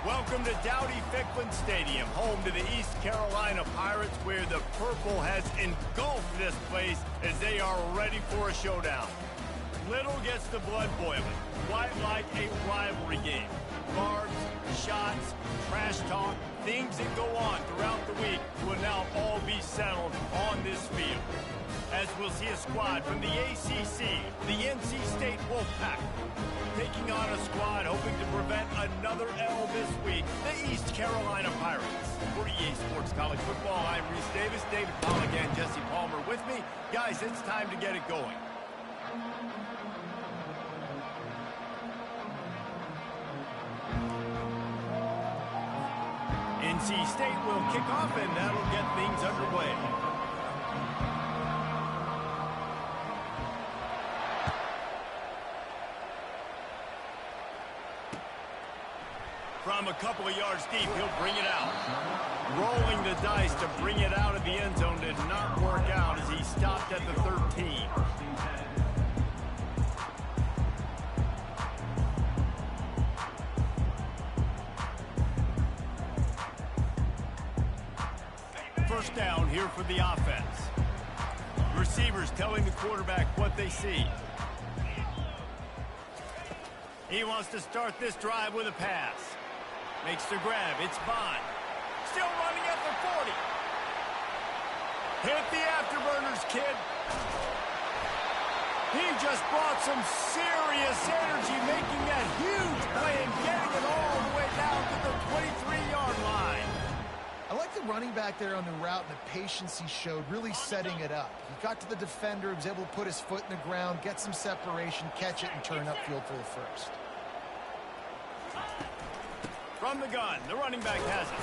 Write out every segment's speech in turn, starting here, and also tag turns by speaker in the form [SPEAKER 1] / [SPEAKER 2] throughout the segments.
[SPEAKER 1] Welcome to Dowdy-Ficklin Stadium, home to the East Carolina Pirates, where the purple has engulfed this place as they are ready for a showdown. Little gets the blood boiling, quite like a rivalry game. Barbs, shots, trash talk, things that go on throughout the week will now all be settled on this field. As we'll see a squad from the ACC, the NC State Wolfpack, taking on a squad hoping to prevent another L this week, the East Carolina Pirates. For EA Sports College Football, I'm Reese Davis, David Pollack, and Jesse Palmer with me. Guys, it's time to get it going. NC State will kick off, and that'll get things underway. From a couple of yards deep, he'll bring it out. Rolling the dice to bring it out of the end zone did not work out as he stopped at the 13. First down here for the offense. Receivers telling the quarterback what they see. He wants to start this drive with a pass. Makes the grab. It's Bond. Still running at the 40. Hit the afterburners, kid. He just brought some serious energy, making that huge play and getting it all the way down to the 23-yard line.
[SPEAKER 2] I like the running back there on the route and the patience he showed, really setting it up. He got to the defender, was able to put his foot in the ground, get some separation, catch it, and turn upfield for the first.
[SPEAKER 1] From the gun, the running back has it.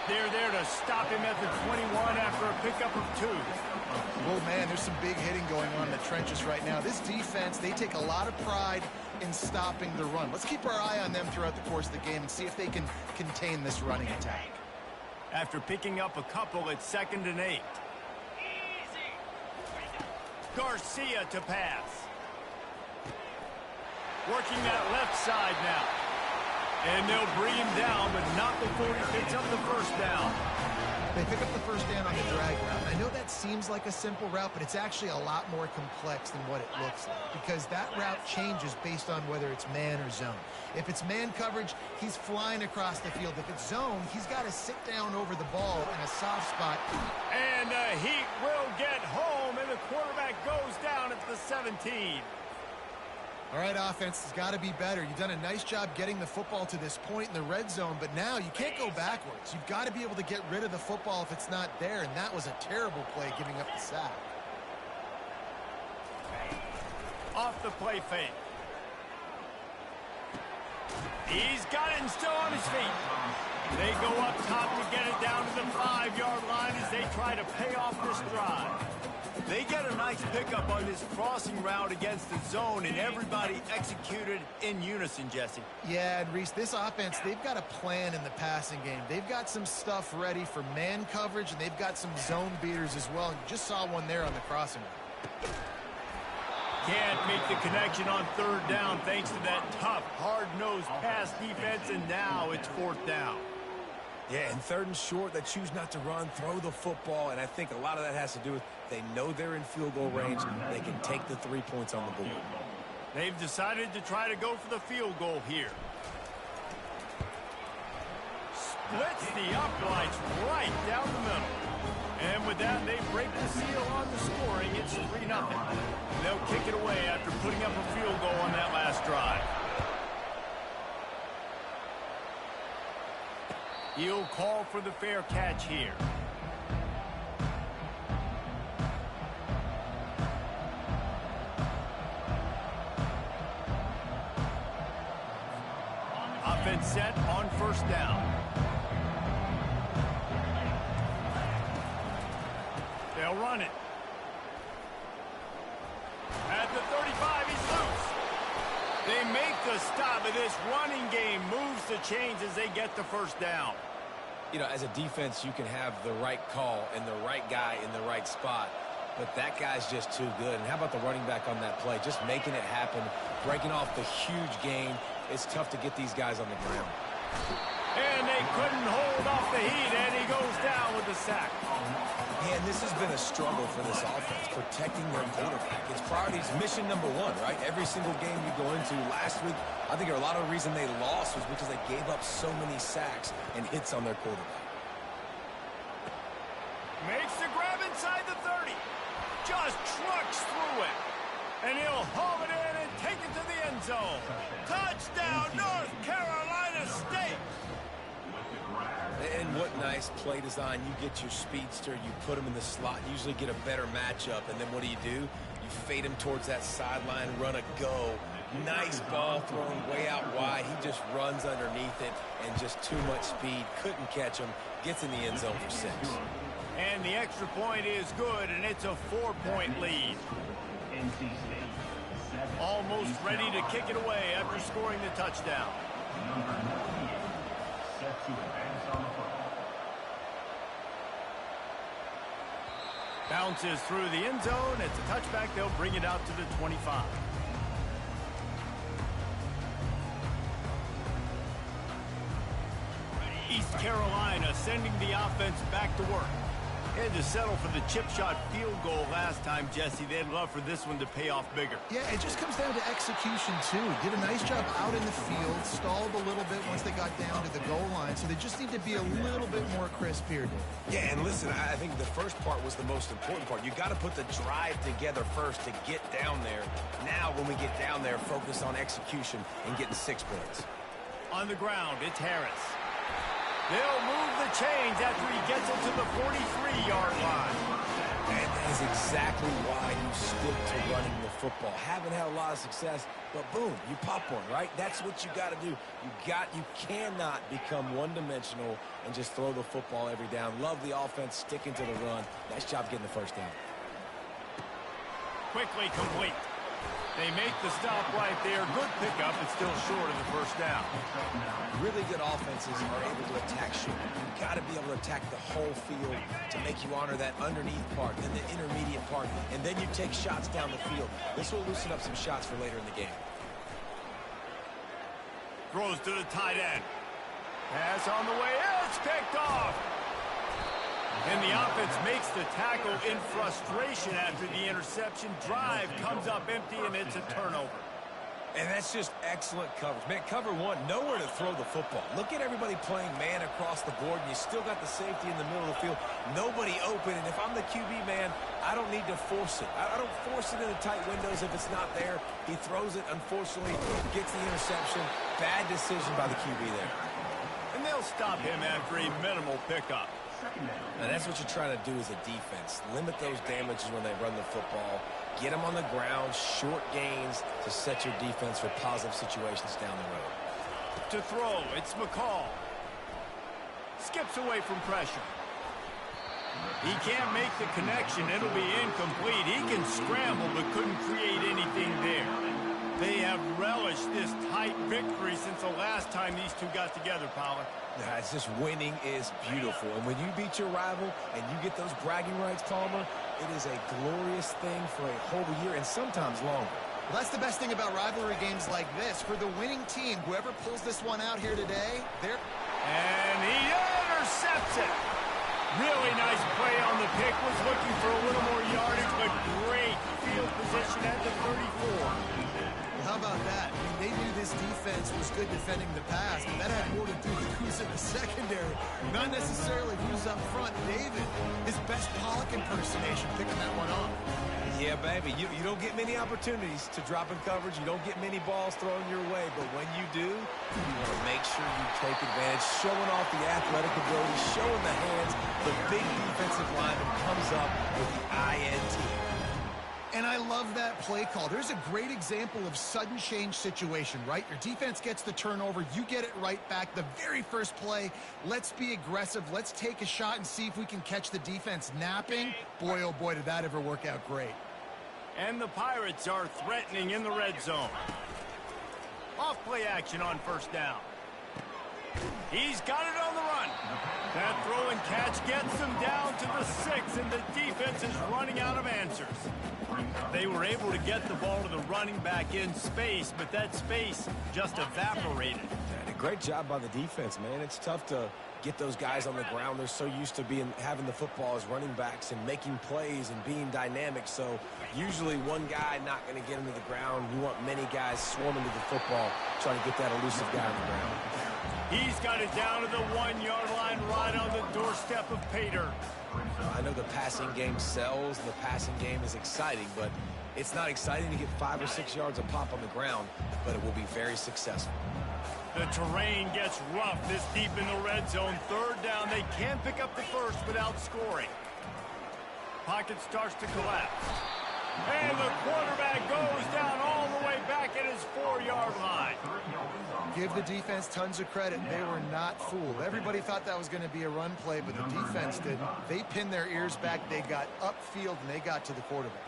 [SPEAKER 1] They're there to stop him at the 21 after a pickup of 2.
[SPEAKER 2] Oh, man, there's some big hitting going on in the trenches right now. This defense, they take a lot of pride in stopping the run. Let's keep our eye on them throughout the course of the game and see if they can contain this running attack.
[SPEAKER 1] After picking up a couple, it's 2nd and 8. Garcia to pass. Working that left side now. And they'll bring him down, but not before he picks up the first down.
[SPEAKER 2] They pick up the first down on the drag route. I know that seems like a simple route, but it's actually a lot more complex than what it looks like, because that route changes based on whether it's man or zone. If it's man coverage, he's flying across the field. If it's zone, he's got to sit down over the ball in a soft spot.
[SPEAKER 1] And the Heat will get home, and the quarterback goes down at the 17.
[SPEAKER 2] All right, offense has got to be better. You've done a nice job getting the football to this point in the red zone, but now you can't go backwards. You've got to be able to get rid of the football if it's not there, and that was a terrible play giving up the sack.
[SPEAKER 1] Off the play fake. He's got it and still on his feet. They go up top to get it down to the 5-yard line as they try to pay off this drive. They get a nice pickup on this crossing route against the zone, and everybody executed in unison, Jesse.
[SPEAKER 2] Yeah, and Reese, this offense, they've got a plan in the passing game. They've got some stuff ready for man coverage, and they've got some zone beaters as well. You just saw one there on the crossing route.
[SPEAKER 1] Can't make the connection on 3rd down thanks to that tough, hard-nosed pass defense, and now it's 4th down.
[SPEAKER 3] Yeah, and 3rd and short, they choose not to run, throw the football, and I think a lot of that has to do with they know they're in field goal range. They can take the 3 points on the board.
[SPEAKER 1] They've decided to try to go for the field goal here. Splits the uprights right down the middle. And with that, they break the seal on the scoring. It's 3-0. They'll kick it away after putting up a field goal on that last drive. He'll call for the fair catch here. Offense set on 1st down. They'll run it. At the 35, he's loose. They make the stop, but this running game moves the chains as they get the 1st down.
[SPEAKER 3] You know, as a defense, you can have the right call and the right guy in the right spot, but that guy's just too good. And how about the running back on that play? Just making it happen, breaking off the huge gain. It's tough to get these guys on the ground.
[SPEAKER 1] And they couldn't hold off the heat, and he goes down with the sack.
[SPEAKER 3] And this has been a struggle for this offense, protecting their quarterback. It's priorities mission number one, right? Every single game you go into. Last week, I think a lot of the reason they lost was because they gave up so many sacks and hits on their quarterback.
[SPEAKER 1] Makes the grab inside the 30. Just trucks through it. And he'll haul it in and take it to the end zone. Touchdown, North Carolina State.
[SPEAKER 3] And what nice play design. You get your speedster, you put him in the slot, usually get a better matchup, and then what do? You fade him towards that sideline, run a go. Nice ball thrown way out wide. He just runs underneath it, and just too much speed. Couldn't catch him. Gets in the end zone for 6.
[SPEAKER 1] And the extra point is good, and it's a 4-point lead. Almost ready to kick it away after scoring the touchdown. Bounces through the end zone. It's a touchback. They'll bring it out to the 25. East Carolina sending the offense back to work. Had to settle for the chip shot field goal last time, Jesse. They'd love for this one to pay off bigger.
[SPEAKER 2] Yeah, it just comes down to execution, too. Did a nice job out in the field, stalled a little bit once they got down to the goal line, so they just need to be a little bit more crisp here, Dave.
[SPEAKER 3] Yeah, and listen, I think the first part was the most important part. You got to put the drive together first to get down there. Now, when we get down there, focus on execution and getting 6 points.
[SPEAKER 1] On the ground, it's Harris. They'll move the chains after he gets it to the 43-yard line.
[SPEAKER 3] And that is exactly why you stick to running the football. Haven't had a lot of success, but boom, you pop one, right? That's what you got to do. You cannot become one-dimensional and just throw the football every down. Love the offense, sticking to the run. Nice job getting the first down.
[SPEAKER 1] Quickly complete. They make the stop right there. Good pickup, but still short of the first down.
[SPEAKER 3] Really good offenses are able to attack short. You've got to be able to attack the whole field to make you honor that underneath part, then the intermediate part, and then you take shots down the field. This will loosen up some shots for later in the game.
[SPEAKER 1] Throws to the tight end. Pass on the way. It's picked off. And the offense makes the tackle in frustration after the interception. Drive comes up empty, and it's a turnover.
[SPEAKER 3] And that's just excellent coverage. Man, cover one, nowhere to throw the football. Look at everybody playing man across the board, and you still got the safety in the middle of the field. Nobody open, and if I'm the QB man, I don't need to force it. I don't force it in the tight windows if it's not there. He throws it, unfortunately, gets the interception. Bad decision by the QB there.
[SPEAKER 1] And they'll stop him after a minimal pickup.
[SPEAKER 3] And that's what you're trying to do as a defense. Limit those damages when they run the football. Get them on the ground, short gains to set your defense for positive situations down the road.
[SPEAKER 1] To throw, it's McCall. Skips away from pressure. He can't make the connection. It'll be incomplete. He can scramble but couldn't create anything there. They have relished this tight victory since the last time these two got together, Pollard.
[SPEAKER 3] Yeah, it's just winning is beautiful. And when you beat your rival and you get those bragging rights, Palmer, it is a glorious thing for a whole year and sometimes longer.
[SPEAKER 2] Well, that's the best thing about rivalry games like this. For the winning team, whoever pulls this one out here today, they're...
[SPEAKER 1] And he intercepts it. Really nice play on the pick. Was looking for a little more yardage, but great field position at the 34.
[SPEAKER 2] How about that? I mean, they knew this defense was good defending the pass, but that had more to do with who's in the secondary, not necessarily who's up front. David, his best Pollock impersonation, picking that one off.
[SPEAKER 3] Yeah, baby, you don't get many opportunities to drop in coverage. You don't get many balls thrown your way, but when you do, you want to make sure you take advantage, showing off the athletic ability, showing the hands. The big defensive lineman comes up with the INT.
[SPEAKER 2] And I love that play call. There's a great example of sudden change situation, right? Your defense gets the turnover. You get it right back. The very first play, let's be aggressive. Let's take a shot and see if we can catch the defense napping. Boy, oh boy, did that ever work out great.
[SPEAKER 1] And the Pirates are threatening in the red zone. Off play action on first down. He's got it on the run. That throw and catch gets them down to the 6, and the defense is running out of answers. They were able to get the ball to the running back in space, but that space just evaporated.
[SPEAKER 3] And Great job by the defense, man. It's tough to get those guys on the ground. They're so used to having the football as running backs and making plays and being dynamic. So usually one guy not going to get into the ground. You want many guys swarming to the football, trying to get that elusive guy on the ground.
[SPEAKER 1] He's got it down to the 1-yard line, right on the doorstep of Pater.
[SPEAKER 3] I know the passing game sells. The passing game is exciting, but it's not exciting to get 5 or 6 yards a pop on the ground, but it will be very successful.
[SPEAKER 1] The terrain gets rough this deep in the red zone. Third down, they can't pick up the first without scoring. Pocket starts to collapse. And the quarterback goes down all the way back at his 4-yard line.
[SPEAKER 2] Give the defense tons of credit. They were not fooled. Everybody thought that was going to be a run play, but the defense didn't. They pinned their ears back. They got upfield, and they got to the quarterback.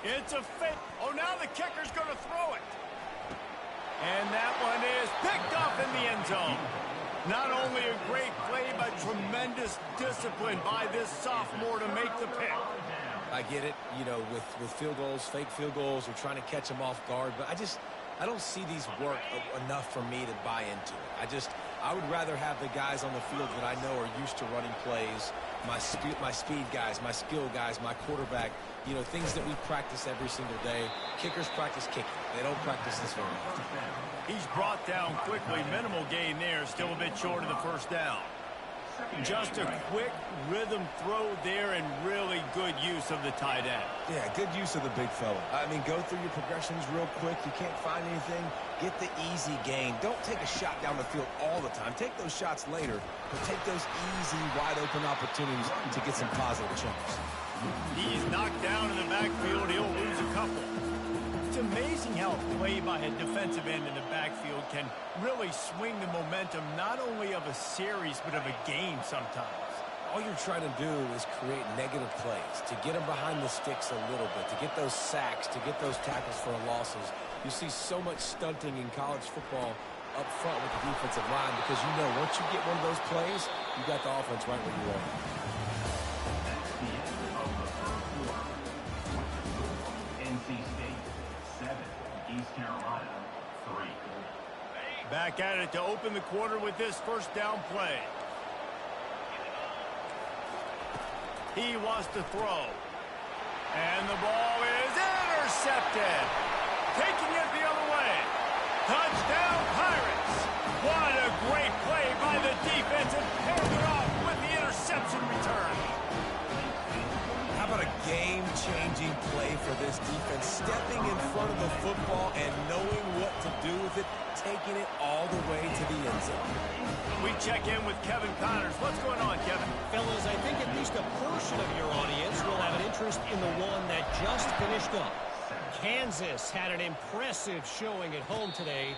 [SPEAKER 1] It's a fit. Oh, now the kicker's going to throw it. And that one is picked off in the end zone. Not only a great play, but tremendous discipline by this sophomore to make the pick.
[SPEAKER 3] I get it, you know, with field goals, fake field goals, or trying to catch them off guard, but I don't see these work enough for me to buy into it. I would rather have the guys on the field that I know are used to running plays, my speed guys, my skill guys, my quarterback, you know, things that we practice every single day. Kickers practice kicking. They don't practice this very often.
[SPEAKER 1] He's brought down quickly. Minimal gain there, still a bit short of the first down. Just a quick rhythm throw there and really good use of the tight end.
[SPEAKER 3] Yeah, good use of the big fella. I mean, go through your progressions real quick. You can't find anything. Get the easy gain. Don't take a shot down the field all the time. Take those shots later, but take those easy, wide-open opportunities to get some positive chunks.
[SPEAKER 1] He's knocked down in the backfield. He'll lose a couple. It's amazing how a play by a defensive end in the backfield can really swing the momentum not only of a series but of a game sometimes.
[SPEAKER 3] All you're trying to do is create negative plays, to get them behind the sticks a little bit, to get those sacks, to get those tackles for losses. You see so much stunting in college football up front with the defensive line because you know once you get one of those plays, you got the offense right where you want.
[SPEAKER 1] Back at it to open the quarter with this first down play. He wants to throw. And the ball is intercepted. Taking it the other way. Touchdown, Pirates. What a great play by the defense and paired it off with the interception return.
[SPEAKER 3] How about a game-changing play for this defense? Stepping in front of the football and knowing what to do with it, taking it all the way to the end zone.
[SPEAKER 1] We check in with Kevin Connors. What's going on, Kevin?
[SPEAKER 4] Fellas, I think at least a portion of your audience will have an interest in the one that just finished up. Kansas had an impressive showing at home today,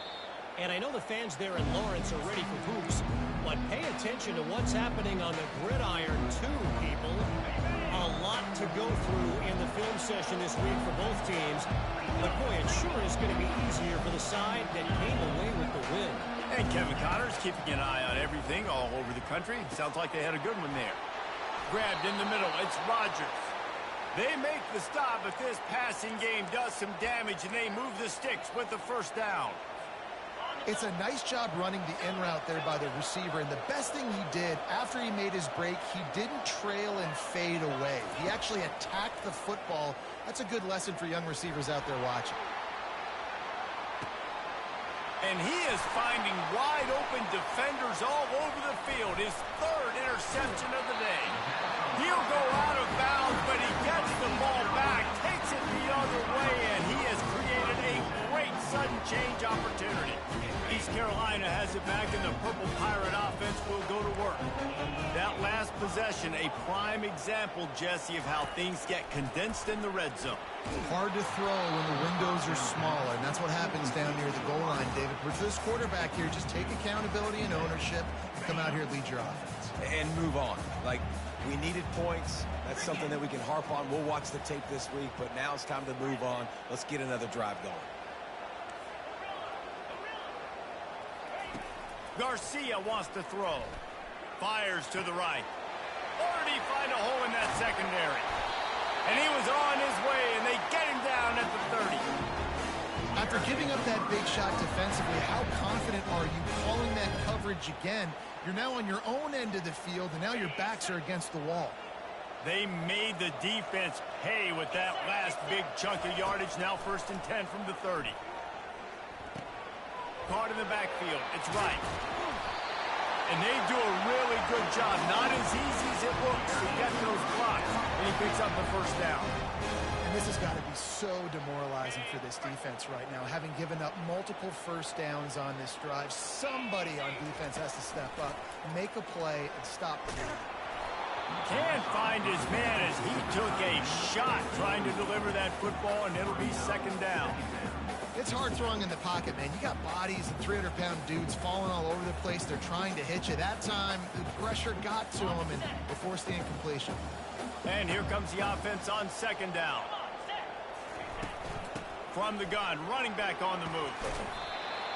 [SPEAKER 4] and I know the fans there in Lawrence are ready for hoops, but pay attention to what's happening on the gridiron too, people. A lot to go through in the film session this week for both teams, but boy, it sure is going to be easier for the side that came away with the win.
[SPEAKER 1] And Kevin Connors keeping an eye on everything all over the country. Sounds like they had a good one there. Grabbed in the middle. It's Rodgers. They make the stop, but this passing game does some damage, and they move the sticks with the first down.
[SPEAKER 2] It's a nice job running the in route there by the receiver, and the best thing he did after he made his break, he didn't trail and fade away. He actually attacked the football. That's a good lesson for young receivers out there watching.
[SPEAKER 1] And he is finding wide open defenders all over the field. His third interception of the day. He'll go out of bounds, but he gets the ball back, takes it the other way, and he has created a great sudden change opportunity. East Carolina has it back, and the Purple Pirate offense will go to work. That last possession, a prime example, Jesse, of how things get condensed in the red zone.
[SPEAKER 2] Hard to throw when the windows are smaller, and that's what happens down near the goal line, David. For this quarterback here, just take accountability and ownership and come out here and lead your offense.
[SPEAKER 3] And move on. Like, we needed points. That's something that we can harp on. We'll watch the tape this week, but now it's time to move on. Let's get another drive going.
[SPEAKER 1] Garcia wants to throw. Fires to the right. Or did he find a hole in that secondary? And he was on his way, and they get him down at the 30.
[SPEAKER 2] I After giving up that big shot defensively, how confident are you calling that coverage again? You're now on your own end of the field, and now your backs are against the wall.
[SPEAKER 1] They made the defense pay with that last big chunk of yardage. Now 1st and 10 from the 30. Caught in the backfield. It's right. And they do a really good job. Not as easy as it looks to get those blocks. And he picks up the 1st down.
[SPEAKER 2] And this has got to be so demoralizing for this defense right now. Having given up multiple 1st downs on this drive, somebody on defense has to step up, make a play, and stop the game.
[SPEAKER 1] Can't find his man as he took a shot trying to deliver that football, and it'll be 2nd down.
[SPEAKER 2] It's hard throwing in the pocket, man. You got bodies and 300-pound dudes falling all over the place. They're trying to hit you. That time, the pressure got to them, and they forced the incompletion.
[SPEAKER 1] And here comes the offense on 2nd down. From the gun, running back on the move.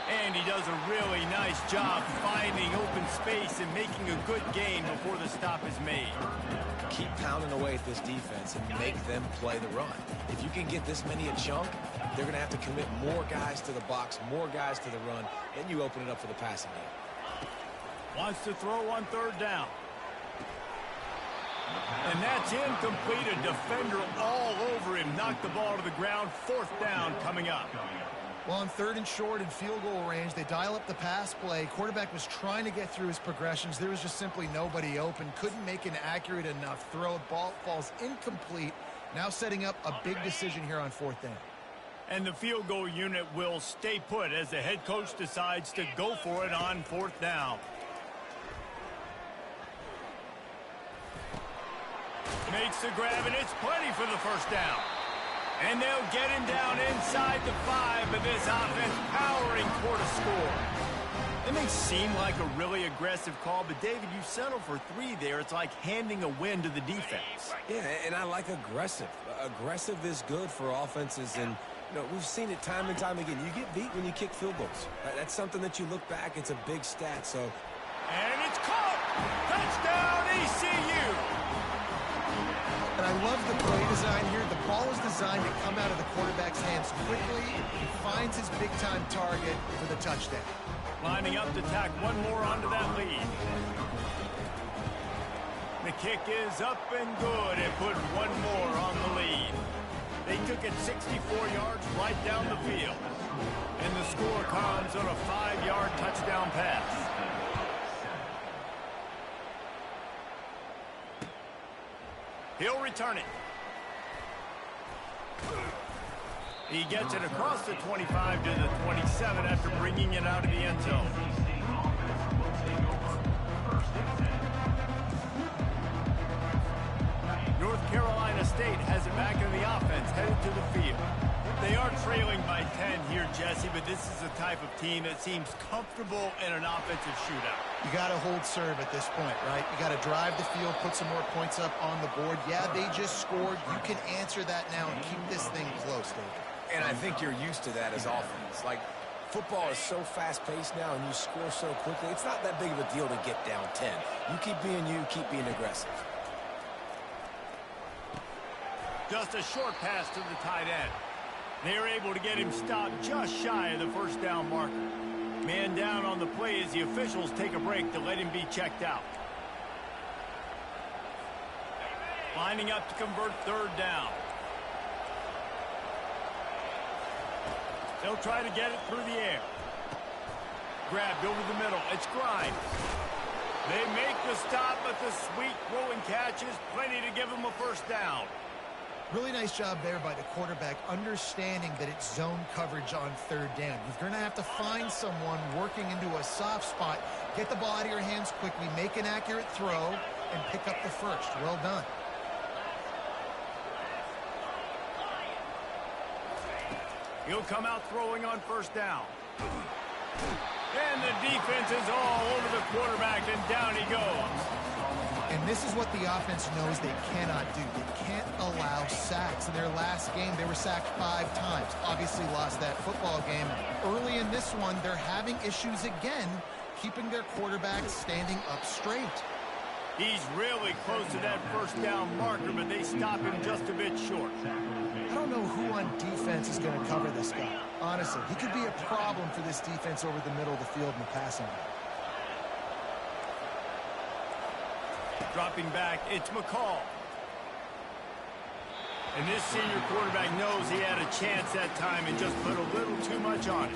[SPEAKER 1] And he does a really nice job finding open space and making a good gain before the stop is made.
[SPEAKER 3] Keep pounding away at this defense and make them play the run. If you can get this many a chunk, they're going to have to commit more guys to the box, more guys to the run. Then you open it up for the passing game.
[SPEAKER 1] Wants to throw on 3rd down. And that's incomplete. A defender all over him. Knocked the ball to the ground. 4th down coming up.
[SPEAKER 2] Well, on 3rd and short and field goal range, they dial up the pass play. Quarterback was trying to get through his progressions. There was just simply nobody open. Couldn't make an accurate enough throw. Ball falls incomplete. Now setting up a big decision here on 4th down.
[SPEAKER 1] And the field goal unit will stay put as the head coach decides to go for it on 4th down. Makes the grab, and it's plenty for the 1st down. And they'll get him down inside the 5, but this offense powering toward a score. It may seem like a really aggressive call, but David, you settle for 3 there. It's like handing a win to the defense.
[SPEAKER 3] Yeah, and I like aggressive. Aggressive is good for offenses, and you know, we've seen it time and time again. You get beat when you kick field goals. That's something that you look back, it's a big stat. So,
[SPEAKER 1] and it's caught! Touchdown, ECU!
[SPEAKER 2] And I love the play design here. The ball is designed to come out of the quarterback's hands quickly. He finds his big-time target for the touchdown.
[SPEAKER 1] Lining up to tack one more onto that lead. The kick is up and good and put one more on the lead. They took it 64 yards right down the field. And the score comes on a 5-yard touchdown pass. He'll return it. He gets it across the 25 to the 27 after bringing it out of the end zone. North Carolina State has it back in the offense, headed to the field. They are trailing by 10 here, Jesse, but this is the type of team that seems comfortable in an offensive shootout.
[SPEAKER 2] You got to hold serve at this point, right? You got to drive the field, put some more points up on the board. Yeah, they just scored. You can answer that now and keep this thing close, David.
[SPEAKER 3] And I think you're used to that as offense. Like, football is so fast-paced now and you score so quickly. It's not that big of a deal to get down 10. You keep being aggressive.
[SPEAKER 1] Just a short pass to the tight end. They're able to get him stopped just shy of the 1st down marker. Man down on the play as the officials take a break to let him be checked out. Lining up to convert 3rd down. They'll try to get it through the air. Grabbed over the middle. It's Grimes. They make the stop, but the sweet throwing catch is plenty to give them a 1st down.
[SPEAKER 2] Really nice job there by the quarterback, understanding that it's zone coverage on 3rd down. You're going to have to find someone working into a soft spot, get the ball out of your hands quickly, make an accurate throw, and pick up the 1st. Well done.
[SPEAKER 1] He'll come out throwing on 1st down. And the defense is all over the quarterback, and down he goes.
[SPEAKER 2] And this is what the offense knows they cannot do. They can't allow sacks. In their last game, they were sacked 5 times. Obviously lost that football game. Early in this one, they're having issues again, keeping their quarterback standing up straight.
[SPEAKER 1] He's really close to that first down marker, but they stop him just a bit short.
[SPEAKER 2] I don't know who on defense is going to cover this guy. Honestly, he could be a problem for this defense over the middle of the field in the passing game.
[SPEAKER 1] Dropping back, it's McCall. And this senior quarterback knows he had a chance that time and just put a little too much on it.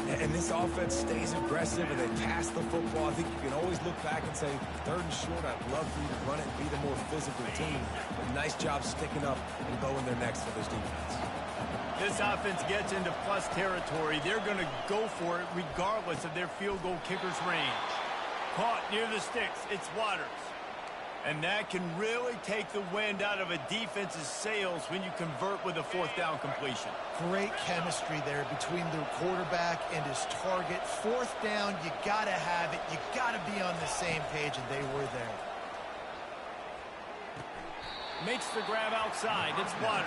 [SPEAKER 3] And this offense stays aggressive and they pass the football. I think you can always look back and say, 3rd and short, I'd love for you to run it and be the more physical team. But nice job sticking up and going there next for this defense.
[SPEAKER 1] This offense gets into plus territory. They're going to go for it regardless of their field goal kicker's range. Caught near the sticks. It's Waters. And that can really take the wind out of a defense's sails when you convert with a 4th down completion.
[SPEAKER 2] Great chemistry there between the quarterback and his target. 4th down, you got to have it. You got to be on the same page, and they were there.
[SPEAKER 1] Makes the grab outside. It's Waters.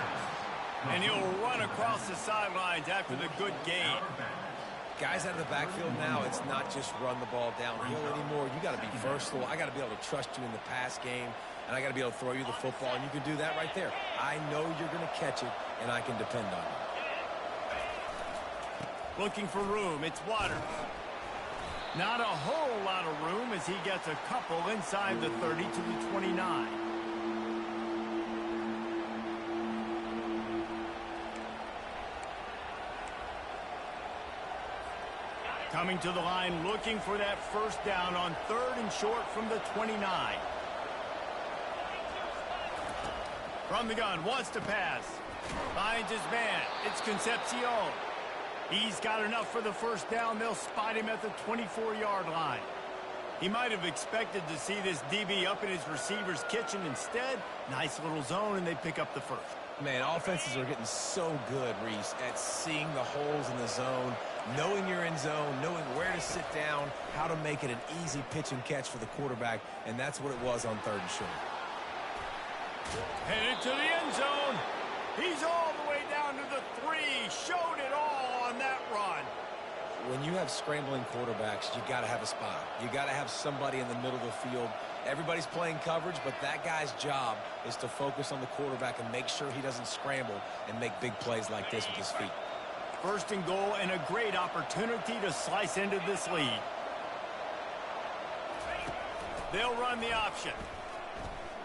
[SPEAKER 1] And he'll run across the sidelines after the good gain.
[SPEAKER 3] Guys out of the backfield now, it's not just run the ball downhill anymore. You got to be versatile. I got to be able to trust you in the pass game, and I got to be able to throw you the football, and you can do that right there. I know you're going to catch it, and I can depend on you.
[SPEAKER 1] Looking for room, it's Waters. Not a whole lot of room as he gets a couple inside the 30 to the 29. Coming to the line, looking for that first down on 3rd and short from the 29. From the gun, wants to pass. Finds his man. It's Concepcion. He's got enough for the first down. They'll spot him at the 24-yard line. He might have expected to see this DB up in his receiver's kitchen. Instead, nice little zone, and they pick up the first.
[SPEAKER 3] Man, offenses are getting so good, Reese, at seeing the holes in the zone, knowing you're in zone, knowing where to sit down, how to make it an easy pitch and catch for the quarterback, and that's what it was on 3rd and short.
[SPEAKER 1] Headed to the end zone. He's all the way down to the 3. Showed it all on that run.
[SPEAKER 3] When you have scrambling quarterbacks, you got to have a spot. You got to have somebody in the middle of the field. Everybody's playing coverage, but that guy's job is to focus on the quarterback and make sure he doesn't scramble and make big plays like this with his feet.
[SPEAKER 1] 1st and goal and a great opportunity to slice into this lead. They'll run the option.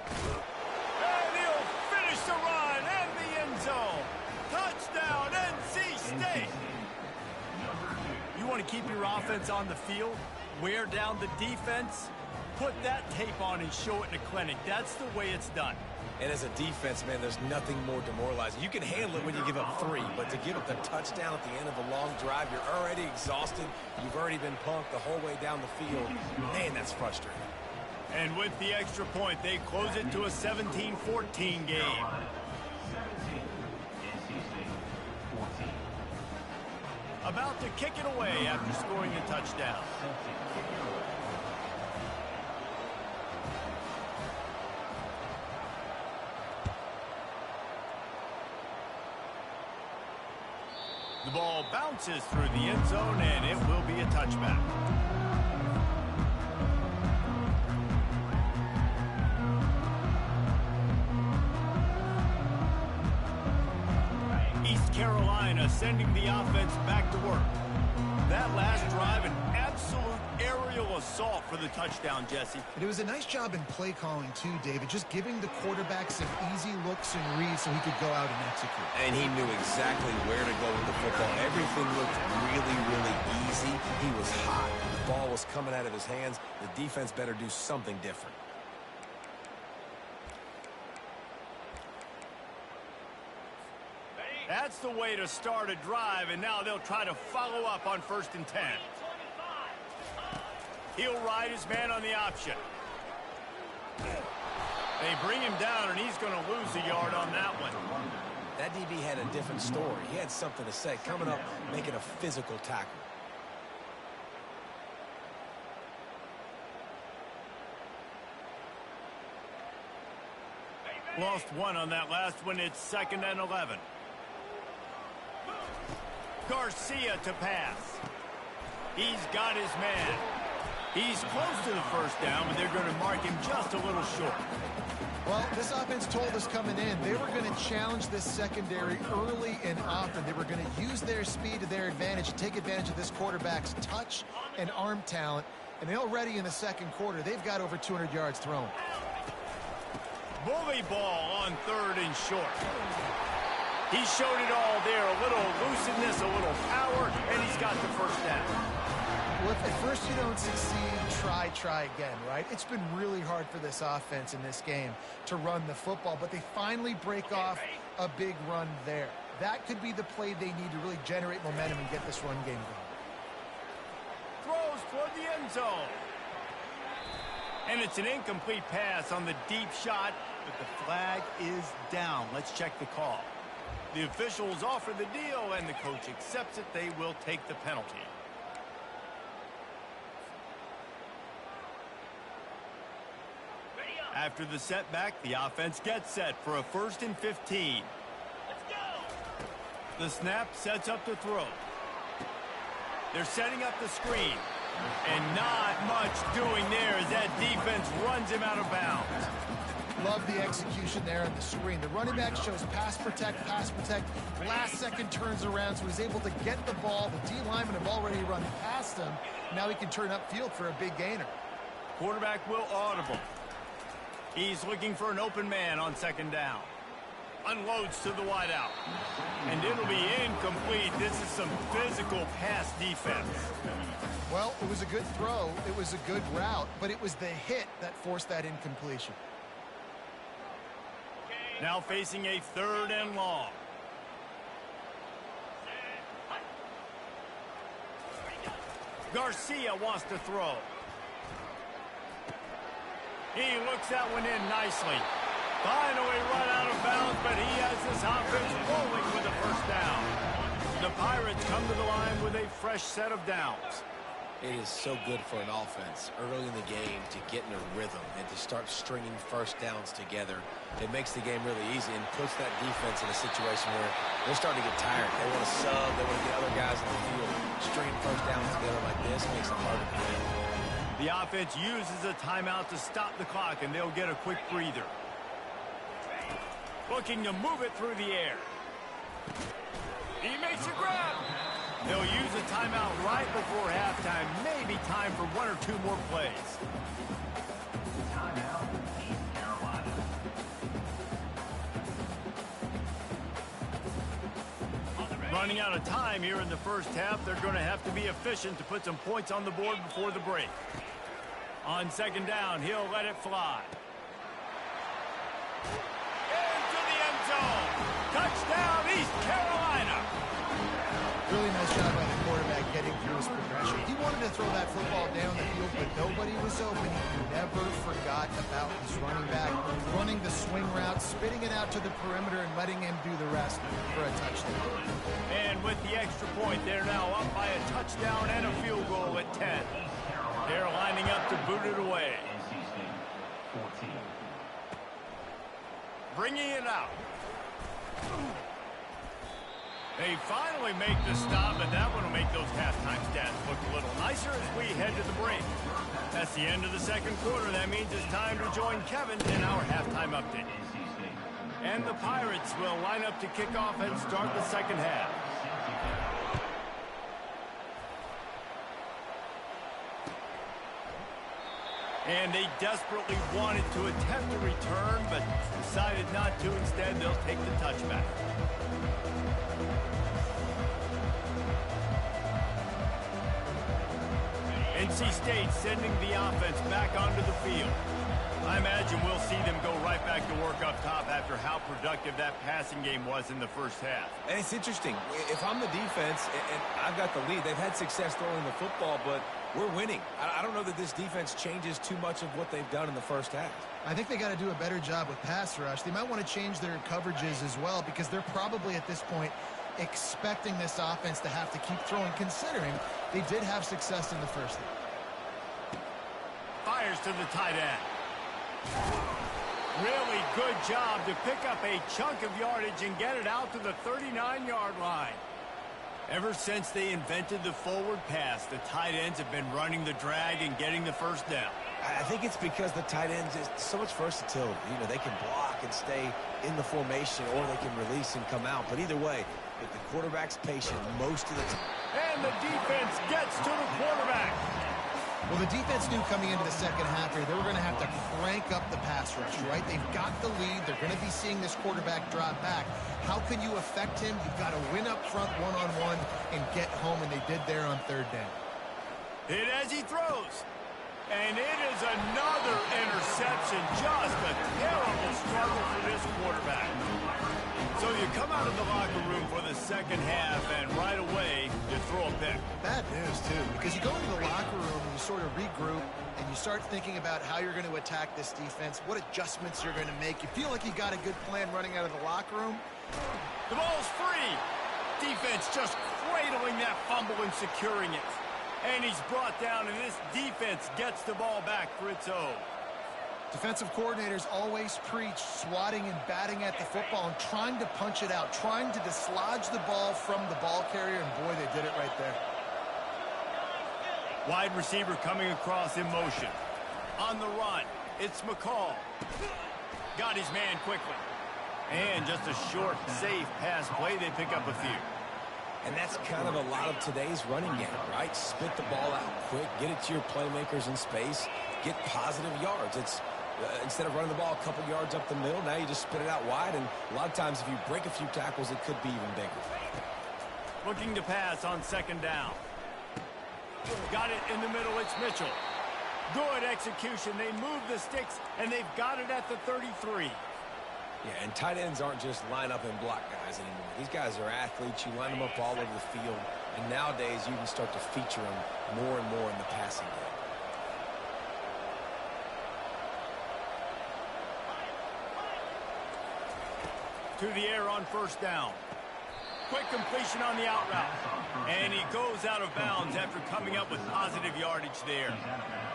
[SPEAKER 1] And he'll finish the run and the end zone. Touchdown, NC State. You want to keep your offense on the field, wear down the defense, put that tape on and show it in a clinic. That's the way it's done.
[SPEAKER 3] And as a defense, man, there's nothing more demoralizing. You can handle it when you give up 3, but to give up the touchdown at the end of a long drive, you're already exhausted. You've already been punked the whole way down the field. Man, that's frustrating.
[SPEAKER 1] And with the extra point, they close it to a 17-14 game. About to kick it away after scoring the touchdown. The ball bounces through the end zone, and it will be a touchback. East Carolina sending the offense back to work. That last drive, an absolute aerial assault for the touchdown, Jesse.
[SPEAKER 2] And it was a nice job in play calling, too, David, just giving the quarterback some easy looks and reads so he could go out and execute.
[SPEAKER 3] And he knew exactly where to go with the football. Everything looked really, really easy. He was hot. The ball was coming out of his hands. The defense better do something different.
[SPEAKER 1] That's the way to start a drive, and now they'll try to follow up on 1st and 10. He'll ride his man on the option. They bring him down, and he's going to lose a yard on that one.
[SPEAKER 3] That DB had a different story. He had something to say, coming up, making a physical tackle.
[SPEAKER 1] Lost one on that last one. It's 2nd and 11. Garcia to pass. He's got his man. He's close to the first down, but they're going to mark him just a little short.
[SPEAKER 2] Well, this offense told us coming in they were going to challenge this secondary early and often. They were going to use their speed to their advantage, take advantage of this quarterback's touch and arm talent. And already in the second quarter, they've got over 200 yards thrown.
[SPEAKER 1] Bully ball on 3rd and short. He showed it all there. A little elusiveness, a little power, and he's got the first down.
[SPEAKER 2] Well, if at first you don't succeed, try again, right? It's been really hard for this offense in this game to run the football, but they finally break off a big run there. That could be the play they need to really generate momentum and get this run game going.
[SPEAKER 1] Throws toward the end zone. And it's an incomplete pass on the deep shot, but the flag is down. Let's check the call. The officials offer the deal, and the coach accepts it. They will take the penalty. After the setback, the offense gets set for a 1st and 15. Let's go! The snap sets up the throw. They're setting up the screen. And not much doing there as that defense runs him out of bounds.
[SPEAKER 2] Love the execution there on the screen. The running back shows pass protect. Last second turns around, so he's able to get the ball. The D linemen have already run past him. Now he can turn upfield for a big gainer.
[SPEAKER 1] Quarterback will audible. He's looking for an open man on 2nd down. Unloads to the wideout. And it'll be incomplete. This is some physical pass defense.
[SPEAKER 2] Well, it was a good throw. It was a good route, but it was the hit that forced that incompletion.
[SPEAKER 1] Now facing a 3rd and long. Garcia wants to throw. He looks that one in nicely. Finally run out of bounds, but he has this offense rolling with a 1st down. The Pirates come to the line with a fresh set of downs.
[SPEAKER 3] It is so good for an offense early in the game to get in a rhythm and to start stringing 1st downs together. It makes the game really easy and puts that defense in a situation where they're starting to get tired. They want to sub. They want to get other guys in the field. Stringing 1st downs together like this makes it harder to win.
[SPEAKER 1] The offense uses a timeout to stop the clock, and they'll get a quick breather. Looking to move it through the air. He makes a grab. They'll use a timeout right before halftime. Maybe time for 1 or 2 more plays.
[SPEAKER 5] Timeout, East Carolina.
[SPEAKER 1] Running out of time here in the first half. They're going to have to be efficient to put some points on the board before the break. On 2nd down, he'll let it fly. Into the end zone. Touchdown, East Carolina.
[SPEAKER 2] Really nice job by the quarterback getting through his progression. He wanted to throw that football down the field, but nobody was open. He never forgot about his running back, running the swing route, spitting it out to the perimeter, and letting him do the rest for a touchdown.
[SPEAKER 1] And with the extra point, they're now up by a touchdown and a field goal at 10. They're lining up to boot it away. Bringing it out. They finally make the stop, and that one will make those halftime stats look a little nicer as we head to the break. That's the end of the second quarter. That means it's time to join Kevin in our halftime update. And the Pirates will line up to kick off and start the second half. And they desperately wanted to attempt a return, but decided not to. Instead, they'll take the touchback. NC State sending the offense back onto the field. I imagine we'll see them go right back to work up top after how productive that passing game was in the first half.
[SPEAKER 3] And it's interesting. If I'm the defense and I've got the lead, they've had success throwing the football, but we're winning. I don't know that this defense changes too much of what they've done in the first half.
[SPEAKER 2] I think they got to do a better job with pass rush. They might want to change their coverages as well, because they're probably at this point expecting this offense to have to keep throwing, considering they did have success in the first half.
[SPEAKER 1] Fires to the tight end. Really good job to pick up a chunk of yardage and get it out to the 39-yard line. Ever since they invented the forward pass, the tight ends have been running the drag and getting the first down.
[SPEAKER 3] I think it's because the tight ends is so much versatility. You know, they can block and stay in the formation, or they can release and come out. But either way, if the quarterback's patient most of the time.
[SPEAKER 1] And the defense gets to the quarterback.
[SPEAKER 2] Well, the defense knew coming into the second half here, they were going to have to crank up the pass rush, right? They've got the lead. They're going to be seeing this quarterback drop back. How can you affect him? You've got to win up front one-on-one and get home, and they did there on third down.
[SPEAKER 1] Hit as he throws. And it is another interception. Just a terrible struggle for this quarterback. So you come out of the locker room for the second half, and right away, you throw a pick.
[SPEAKER 2] Bad news, too, because you go into the locker room and you sort of regroup, and you start thinking about how you're going to attack this defense, what adjustments you're going to make. You feel like you got a good plan running out of the locker room.
[SPEAKER 1] The ball's free. Defense just cradling that fumble and securing it. And he's brought down, and this defense gets the ball back for its own.
[SPEAKER 2] Defensive coordinators always preach swatting and batting at the football and trying to punch it out, trying to dislodge the ball from the ball carrier, and boy, they did it right there.
[SPEAKER 1] Wide receiver coming across in motion. On the run, it's McCall. Got his man quickly. And just a short, safe pass play. They pick up a few.
[SPEAKER 3] And that's kind of a lot of today's running game, right? Spit the ball out quick, get it to your playmakers in space, get positive yards. It's instead of running the ball a couple yards up the middle, now you just spit it out wide, and a lot of times if you break a few tackles, it could be even bigger.
[SPEAKER 1] Looking to pass on second down. Got it in the middle, it's Mitchell. Good execution. They move the sticks, and they've got it at the 33.
[SPEAKER 3] Yeah, and tight ends aren't just line up and block guys anymore. These guys are athletes. You line them up all over the field. And nowadays, you can start to feature them more and more in the passing game.
[SPEAKER 1] To the air on first down. Quick completion on the out route. And he goes out of bounds after coming up with positive yardage there.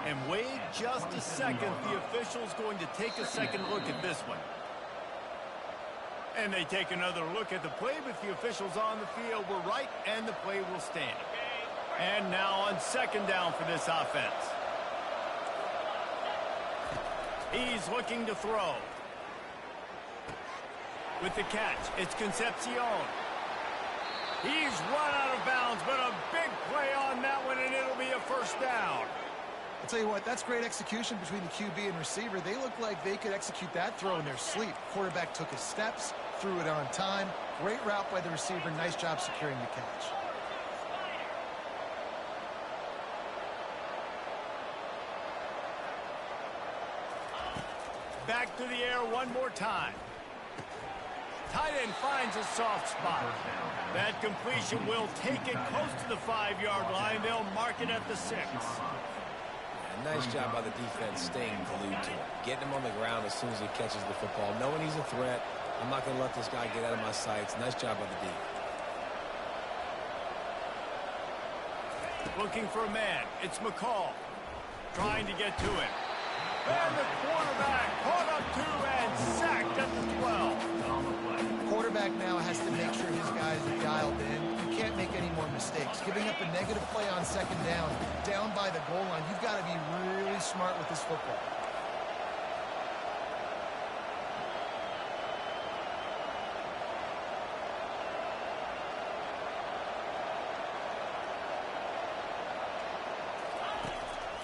[SPEAKER 1] And wait just a second. The official's going to take a second look at this one. And they take another look at the play, but the officials on the field were right, and the play will stand. And now on second down for this offense. He's looking to throw. With the catch, it's Concepcion. He's run out of bounds, but a big play on that one, and it'll be a first down.
[SPEAKER 2] I'll tell you what, that's great execution between the QB and receiver. They look like they could execute that throw in their sleep. Quarterback took his steps, threw it on time. Great route by the receiver. Nice job securing the catch.
[SPEAKER 1] Back to the air one more time. Tight end finds a soft spot. That completion will take it close to the 5-yard line. They'll mark it at the 6.
[SPEAKER 3] Nice job by the defense staying glued to him. Getting him on the ground as soon as he catches the football. Knowing he's a threat. I'm not going to let this guy get out of my sights. Nice job by the D.
[SPEAKER 1] Looking for a man. It's McCall. Trying to get to him. And the quarterback caught up to and sacked at the 12.
[SPEAKER 2] Quarterback now has to make sure his guys are dialed in. You can't make any more mistakes. Giving up a negative play on second down by the goal line, you've got to be really smart with this football.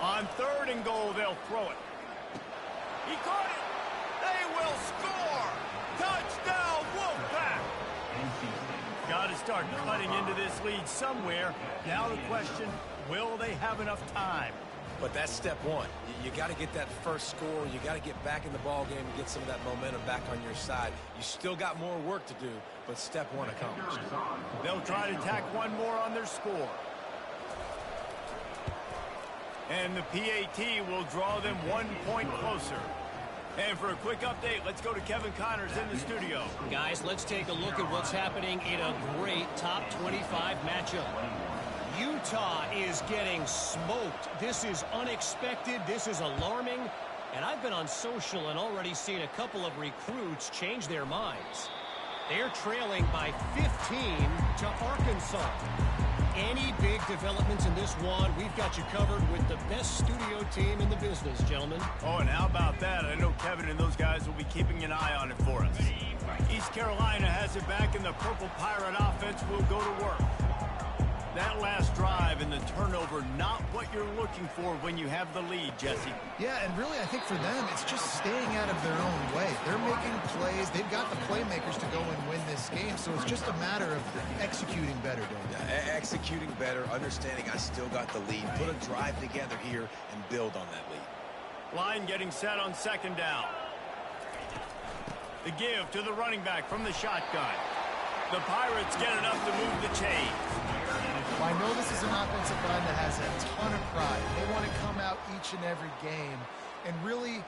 [SPEAKER 1] On third and goal, they'll throw it. He caught it. They will score. Touchdown, Wolfpack. Got to start cutting into this lead somewhere. Now the question, will they have enough time?
[SPEAKER 3] But that's step one. You got to get that first score. You got to get back in the ball game and get some of that momentum back on your side. You still got more work to do, but step one accomplished.
[SPEAKER 1] They'll try to tack one more on their score. And the PAT will draw them 1 point closer. And for a quick update, let's go to Kevin Connors in the studio.
[SPEAKER 4] Guys, let's take a look at what's happening in a great top 25 matchup. Utah is getting smoked. This is unexpected. This is alarming. And I've been on social and already seen a couple of recruits change their minds. They're trailing by 15 to Arkansas. Any big developments in this one, we've got you covered with the best studio team in the business, gentlemen.
[SPEAKER 1] Oh, and how about that? I know Kevin and those guys will be keeping an eye on it for us. East Carolina has it back, and the Purple Pirate offense will go to work. That last drive and the turnover, not what you're looking for when you have the lead, Jesse.
[SPEAKER 2] Yeah, and really, I think for them, it's just staying out of their own way. They're making plays. They've got the playmakers to go and win this game, so it's just a matter of executing better, don't they?
[SPEAKER 3] Executing better, understanding I still got the lead. Put a drive together here and build on that lead.
[SPEAKER 1] Line getting set on second down. The give to the running back from the shotgun. The Pirates get enough to move the chains.
[SPEAKER 2] Well, I know this is an offensive line that has a ton of pride. They want to come out each and every game and really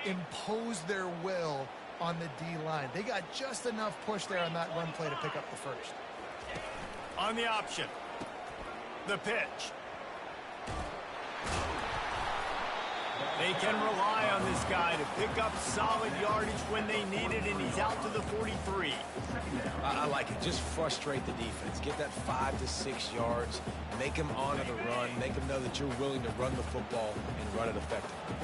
[SPEAKER 2] impose their will on the D-line. They got just enough push there on that run play to pick up the first.
[SPEAKER 1] On the option, the pitch. They can rely on this guy to pick up solid yardage when they need it, and he's out to the 43.
[SPEAKER 3] I like it. Just frustrate the defense. Get that 5 to 6 yards. Make them honor the run. Make them know that you're willing to run the football and run it effectively.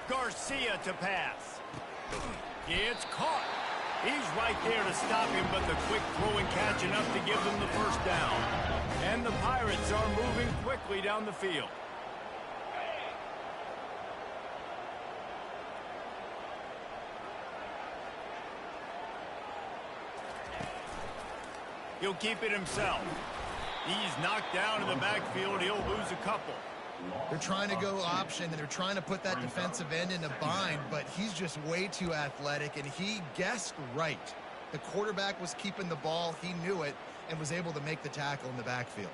[SPEAKER 1] Garcia to pass. It's caught. He's right there to stop him, but the quick throw and catch enough to give them the first down. And the Pirates are moving quickly down the field. He'll keep it himself. He's knocked down in the backfield. He'll lose a couple.
[SPEAKER 2] They're trying to go option, and they're trying to put that defensive end in a bind, but he's just way too athletic, and he guessed right. The quarterback was keeping the ball. He knew it and was able to make the tackle in the backfield.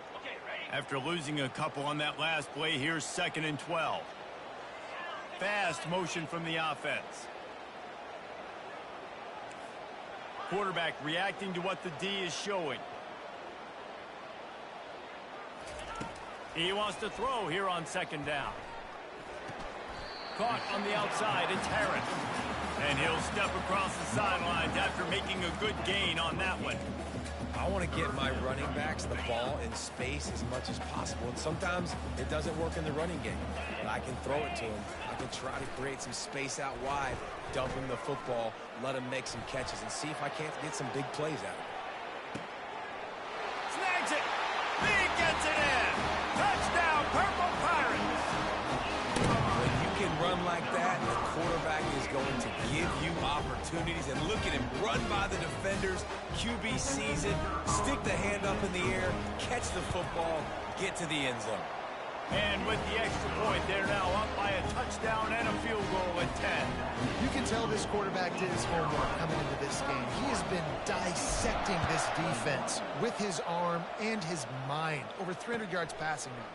[SPEAKER 1] After losing a couple on that last play, here's 2nd and 12. Fast motion from the offense. Quarterback reacting to what the D is showing. He wants to throw here on 2nd down. Caught on the outside, it's Harris. And he'll step across the sidelines after making a good gain on that one.
[SPEAKER 3] I want to get my running backs the ball in space as much as possible. And sometimes it doesn't work in the running game. But I can throw it to him. I can try to create some space out wide, dump him the football, let him make some catches, and see if I can't get some big plays out of it.
[SPEAKER 1] Snags it. He gets it in. Touchdown, Purple Pirates.
[SPEAKER 3] When you can run like that, the quarterback is going to give you opportunities. And look at him run by the defenders. QB sees it, stick the hand up in the air, catch the football, get to the end zone.
[SPEAKER 1] And with the extra point, they're now up by a touchdown and a field goal at 10.
[SPEAKER 2] You can tell this quarterback did his homework coming into this game. He has been dissecting this defense with his arm and his mind. Over 300 yards passing now.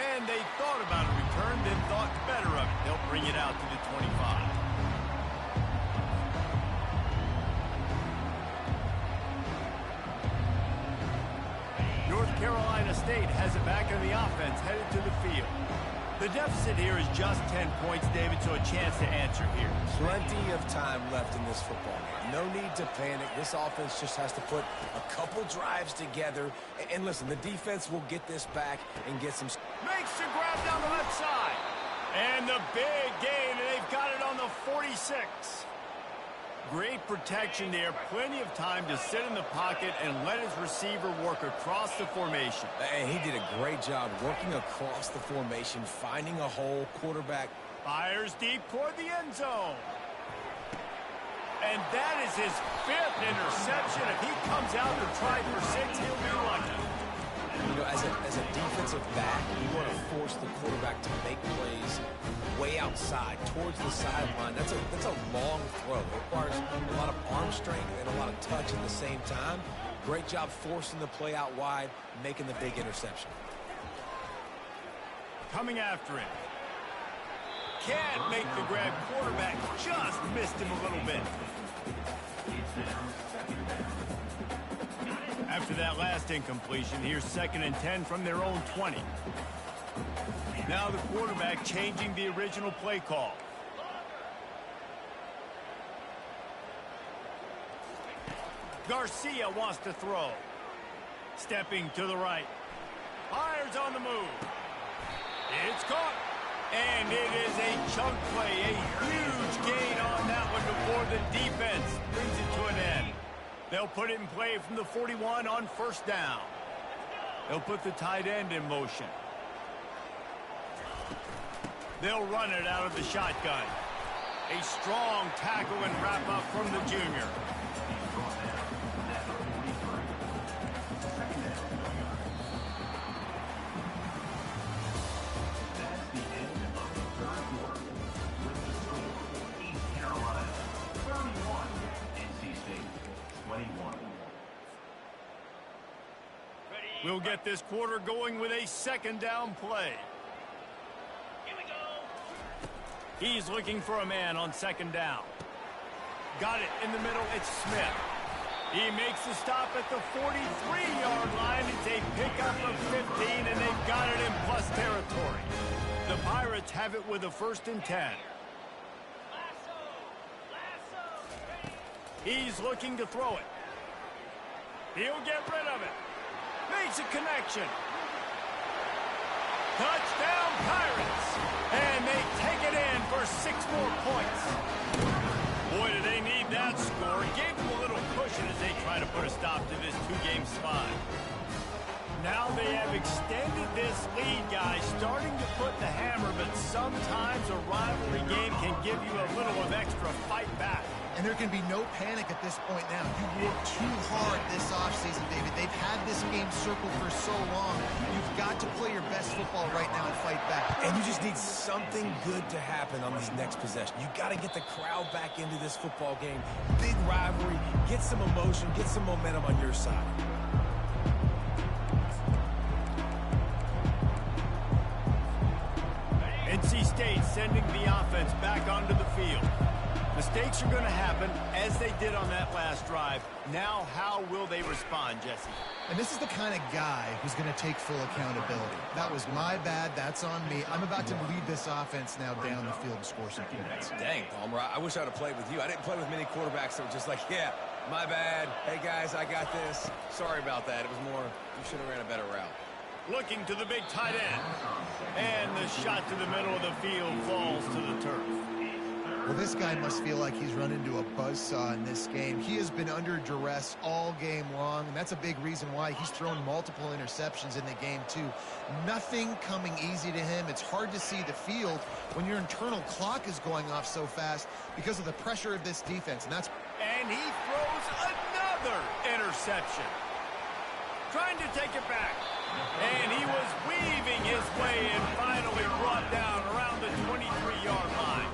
[SPEAKER 1] And they thought about a return, then thought better of it. They'll bring it out to the 25. North Carolina State has it back on the offense, headed to the field. The deficit here is just 10 points, David, so a chance to answer here.
[SPEAKER 3] Plenty of time left in this football game. No need to panic. This offense just has to put a couple drives together. And listen, the defense will get this back and get some...
[SPEAKER 1] Makes the grab down the left side. And the big gain, and they've got it on the 46. Great protection there. Plenty of time to sit in the pocket and let his receiver work across the formation.
[SPEAKER 3] And he did a great job working across the formation, finding a hole. Quarterback
[SPEAKER 1] fires deep toward the end zone. And that is his 5th interception. If he comes out to try for 6, he'll be lucky.
[SPEAKER 3] You know, as a defensive back, you want to force the quarterback to make plays way outside, towards the sideline. That's a long throw. It requires a lot of arm strength and a lot of touch at the same time. Great job forcing the play out wide, making the big interception.
[SPEAKER 1] Coming after him. Can't make the grab. Quarterback just missed him a little bit. After that last incompletion, here's 2nd and 10 from their own 20. Now the quarterback changing the original play call. Garcia wants to throw. Stepping to the right. Fires on the move. It's caught. And it is a chunk play. A huge gain on that one before the defense brings it to an end. They'll put it in play from the 41 on first down. They'll put the tight end in motion. They'll run it out of the shotgun. A strong tackle and wrap up from the junior. We'll get this quarter going with a second down play.
[SPEAKER 4] Here we go.
[SPEAKER 1] He's looking for a man on second down. Got it in the middle. It's Smith. He makes the stop at the 43-yard line. It's a pickup of 15, and they've got it in plus territory. The Pirates have it with a 1st and 10. He's looking to throw it. He'll get rid of it. Makes a connection. Touchdown Pirates. And they take it in for 6 more points. Boy, do they need that score. It gave them a little cushion as they try to put a stop to this 2-game slide. Now they have extended this lead, guys, starting to put the hammer, but sometimes a rivalry game can give you a little of extra fight back.
[SPEAKER 2] And there can be no panic at this point now. You worked too hard this offseason, David. They've had this game circled for so long. You've got to play your best football right now and fight back.
[SPEAKER 3] And you just need something good to happen on this next possession. You got to get the crowd back into this football game. Big rivalry. Get some emotion. Get some momentum on your side.
[SPEAKER 1] NC State sending the offense back onto the field. Mistakes are going to happen, as they did on that last drive. Now, how will they respond, Jesse?
[SPEAKER 2] And this is the kind of guy who's going to take full accountability. That was my bad. That's on me. I'm about to lead this offense now down the field and score some points.
[SPEAKER 3] Dang, Palmer, I wish I would have played with you. I didn't play with many quarterbacks that were just like, yeah, my bad. Hey, guys, I got this. Sorry about that. It was more, you should have ran a better route.
[SPEAKER 1] Looking to the big tight end. And the shot to the middle of the field falls to the turf.
[SPEAKER 2] Well, this guy must feel like he's run into a buzzsaw in this game. He has been under duress all game long, and that's a big reason why he's thrown multiple interceptions in the game, too. Nothing coming easy to him. It's hard to see the field when your internal clock is going off so fast because of the pressure of this defense.
[SPEAKER 1] And he throws another interception. Trying to take it back. And he was weaving his way and finally brought down around the 23-yard line.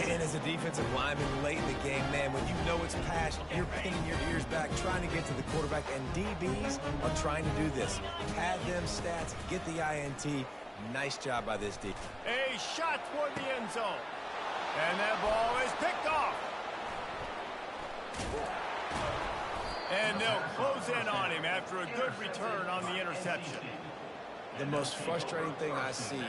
[SPEAKER 3] And as a defensive lineman late in the game, man, when you know it's passed, you're pinning your ears back, trying to get to the quarterback, and DBs are trying to do this. Pad them stats, get the INT. Nice job by this defense.
[SPEAKER 1] A shot toward the end zone. And that ball is picked off. And they'll close in on him after a good return on the interception.
[SPEAKER 3] The most frustrating thing I see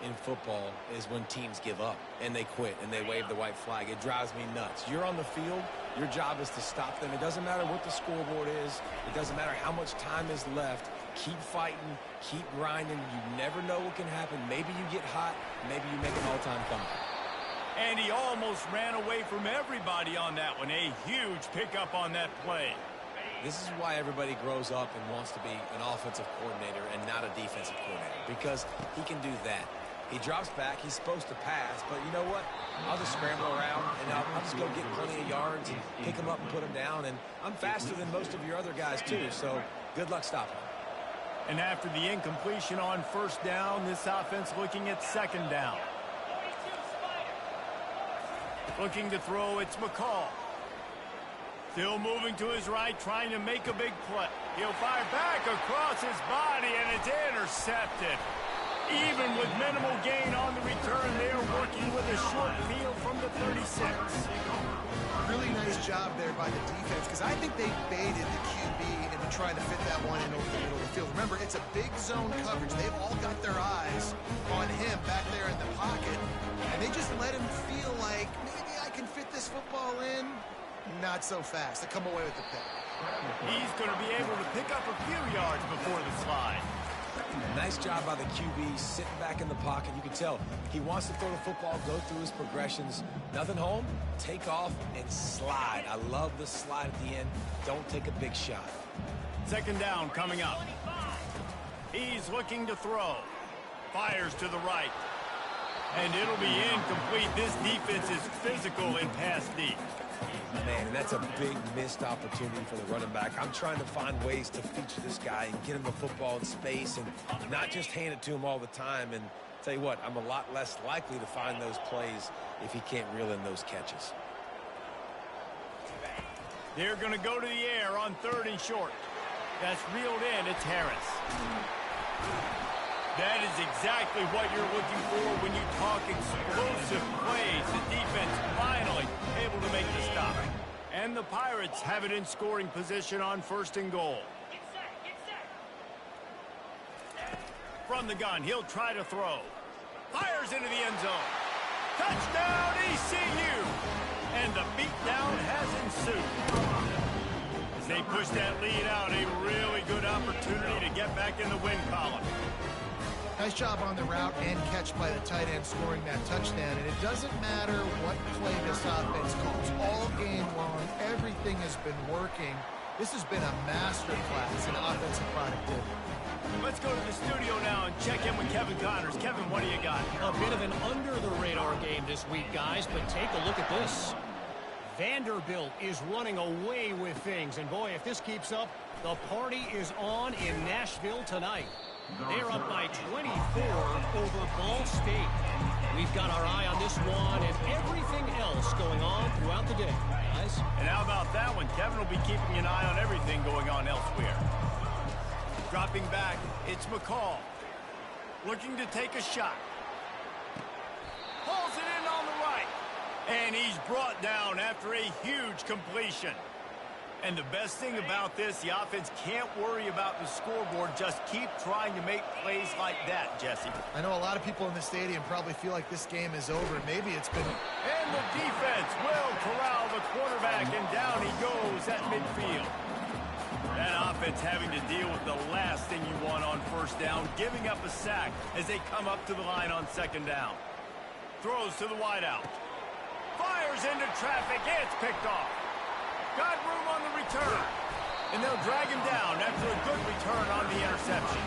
[SPEAKER 3] in football is when teams give up and they quit and they wave the white flag. It drives me nuts. You're on the field. Your job is to stop them. It doesn't matter what the scoreboard is. It doesn't matter how much time is left. Keep fighting. Keep grinding. You never know what can happen. Maybe you get hot. Maybe you make an all-time comeback.
[SPEAKER 1] And he almost ran away from everybody on that one. A huge pickup on that play.
[SPEAKER 3] This is why everybody grows up and wants to be an offensive coordinator and not a defensive coordinator, because he can do that. He drops back. He's supposed to pass, but you know what? I'll just scramble around, and I'll just go get plenty of yards and pick him up and put him down, and I'm faster than most of your other guys, too, so good luck stopping him.
[SPEAKER 1] And after the incompletion on first down, this offense looking at second down. Looking to throw, it's McCall. Still moving to his right, trying to make a big play. He'll fire back across his body, and it's intercepted. Even with minimal gain on the return, they are working with a short field from the 36.
[SPEAKER 2] Really nice job there by the defense, because I think they baited the QB into trying to fit that one in over the middle of the field. Remember, it's a big zone coverage. They've all got their eyes on him back there in the pocket, and they just let him feel like, maybe I can fit this football in. Not so fast. They come away with the pick.
[SPEAKER 1] He's going to be able to pick up a few yards before the slide.
[SPEAKER 3] Nice job by the QB, sitting back in the pocket. You can tell he wants to throw the football, go through his progressions. Nothing home, take off, and slide. I love the slide at the end. Don't take a big shot.
[SPEAKER 1] Second down coming up. He's looking to throw. Fires to the right. And it'll be incomplete. This defense is physical in pass deep.
[SPEAKER 3] Man, and that's a big missed opportunity for the running back. I'm trying to find ways to feature this guy and get him the football in space and not just hand it to him all the time. And tell you what, I'm a lot less likely to find those plays if he can't reel in those catches.
[SPEAKER 1] They're going to go to the air on 3rd and short. That's reeled in. It's Harris. That is exactly what you're looking for when you talk explosive plays. The defense finally able to make the stop. And the Pirates have it in scoring position on 1st and goal. From the gun, he'll try to throw. Fires into the end zone. Touchdown, ECU! And the beatdown has ensued. As they push that lead out, a really good opportunity to get back in the win column.
[SPEAKER 2] Nice job on the route and catch by the tight end scoring that touchdown. And it doesn't matter what play this offense calls. All game long, everything has been working. This has been a masterclass in offensive productivity.
[SPEAKER 1] Let's go to the studio now and check in with Kevin Connors. Kevin, what do you got?
[SPEAKER 4] A bit of an under-the-radar game this week, guys, but take a look at this. Vanderbilt is running away with things. And, boy, if this keeps up, the party is on in Nashville tonight. They're up by 24 over Ball State. We've got our eye on this one and everything else going on throughout the day, guys.
[SPEAKER 1] And how about that one? Kevin will be keeping an eye on everything going on elsewhere. Dropping back, it's McCall. Looking to take a shot. Pulls it in on the right. And he's brought down after a huge completion. And the best thing about this, the offense can't worry about the scoreboard. Just keep trying to make plays like that, Jesse.
[SPEAKER 2] I know a lot of people in the stadium probably feel like this game is over. Maybe it's been...
[SPEAKER 1] And the defense will corral the quarterback, and down he goes at midfield. That offense having to deal with the last thing you want on 1st down, giving up a sack as they come up to the line on 2nd down. Throws to the wideout. Fires into traffic. It's picked off. Got room on the return. And they'll drag him down after a good return on the interception.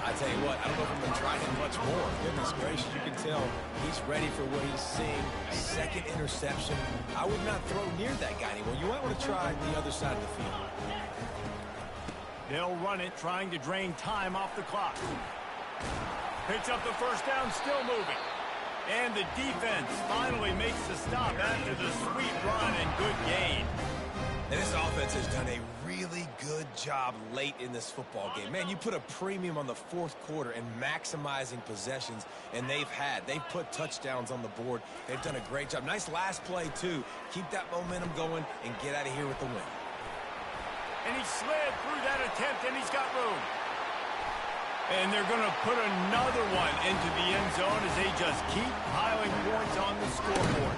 [SPEAKER 3] I tell you what, I don't know if I'm going to try him much more. Goodness gracious, you can tell he's ready for what he's seeing. 2nd interception. I would not throw near that guy anymore. You might want to try the other side of the field.
[SPEAKER 1] They'll run it, trying to drain time off the clock. Picks up the 1st down, still moving. And the defense finally makes the stop after the sweet run and good gain.
[SPEAKER 3] And this offense has done a really good job late in this football game. Man, you put a premium on the 4th quarter and maximizing possessions, and they've put touchdowns on the board. They've done a great job. Nice last play, too. Keep that momentum going and get out of here with the win.
[SPEAKER 1] And he slid through that attempt, and he's got room. And they're going to put another one into the end zone as they just keep piling points on the scoreboard.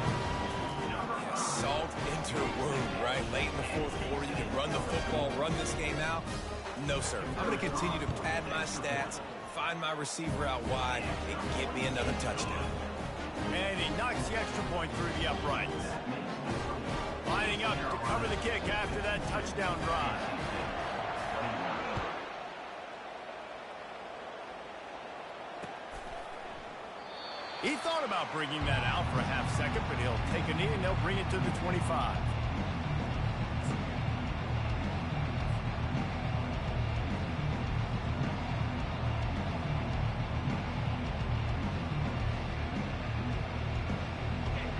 [SPEAKER 3] Yeah, salt into wound, right? Late in the 4th quarter, you can run the football, run this game out. No, sir. I'm going to continue to pad my stats, find my receiver out wide, and get me another touchdown.
[SPEAKER 1] And he knocks the extra point through the uprights. Lining up to cover the kick after that touchdown drive. He thought about bringing that out for a half second, but he'll take a knee and they'll bring it to the 25.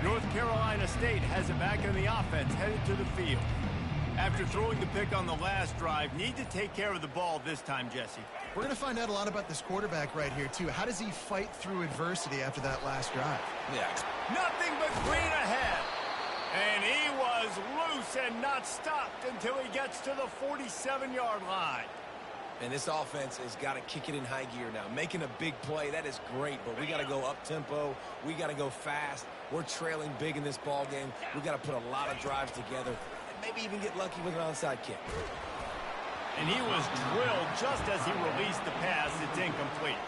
[SPEAKER 1] North Carolina State has it back in the offense, headed to the field. After throwing the pick on the last drive, need to take care of the ball this time, Jesse.
[SPEAKER 2] We're going to find out a lot about this quarterback right here, too. How does he fight through adversity after that last drive?
[SPEAKER 3] Yeah.
[SPEAKER 1] Nothing but green ahead. And he was loose and not stopped until he gets to the 47-yard line.
[SPEAKER 3] And this offense has got to kick it in high gear now. Making a big play, that is great, but we got to go up-tempo. We got to go fast. We're trailing big in this ball game. We got to put a lot of drives together and maybe even get lucky with an onside kick.
[SPEAKER 1] And he was drilled just as he released the pass. It's incomplete.